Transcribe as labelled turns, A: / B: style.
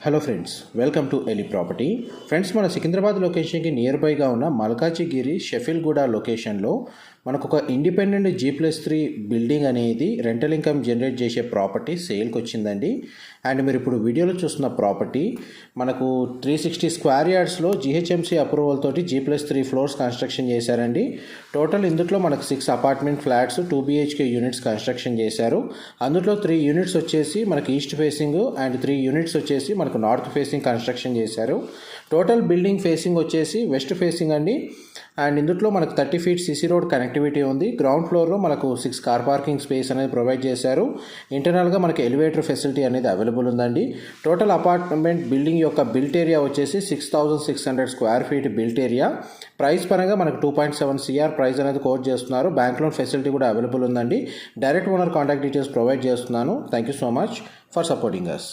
A: Hello friends, welcome to ఎలి property. Friends, మన సికింద్రాబాద్ లొకేషన్కి నియర్ బైగా ఉన్న మల్కాజిగిరి షెఫిల్గూడ లొకేషన్లో మనకు ఒక ఇండిపెండెంట్ G+3 బిల్డింగ్ అనేది రెంటల్ ఇన్కమ్ జనరేట్ చేసే ప్రాపర్టీ సేల్కి వచ్చిందండి. అండ్ మీరు ఇప్పుడు వీడియోలో చూస్తున్న ప్రాపర్టీ మనకు 360 స్క్వేర్ యార్డ్స్లో GHMC అప్రూవల్ తోటి G+3 ఫ్లోర్స్ కన్స్ట్రక్షన్ చేశారండి. టోటల్ ఇందులో మనకు 6 apartment flats 2 BHK units construction చేశారు. అందులో 3 యూనిట్స్ వచ్చేసి మనకి ఈస్ట్ ఫేసింగ్ అండ్ 3 యూనిట్స్ వచ్చేసి మనకు నార్త్ ఫేసింగ్ కన్స్ట్రక్షన్ చేశారు. టోటల్ బిల్డింగ్ ఫేసింగ్ వచ్చేసి వెస్ట్ ఫేసింగ్ అండి. అండ్ ఇందులో మనకు 30 feet CC రోడ్ కనెక్టివిటీ ఉంది. గ్రౌండ్ ఫ్లోర్లో మనకు 6 కార్ పార్కింగ్ స్పేస్ అనేది ప్రొవైడ్ చేశారు. ఇంటర్నల్గా మనకి ఎలివేటర్ ఫెసిలిటీ అనేది అవైలబుల్ ఉందండి. టోటల్ అపార్ట్మెంట్ బిల్డింగ్ యొక్క బిల్ట్ ఏరియా వచ్చేసి 6,600 square feet built area. Price పరంగా మనకు 2.7 CR ప్రైస్ అనేది కోట్ చేస్తున్నారు. బ్యాంక్ లోన్ ఫెసిలిటీ కూడా అవైలబుల్ ఉందండి. Direct owner contact details provide చేస్తున్నాను. Thank you so much for supporting us.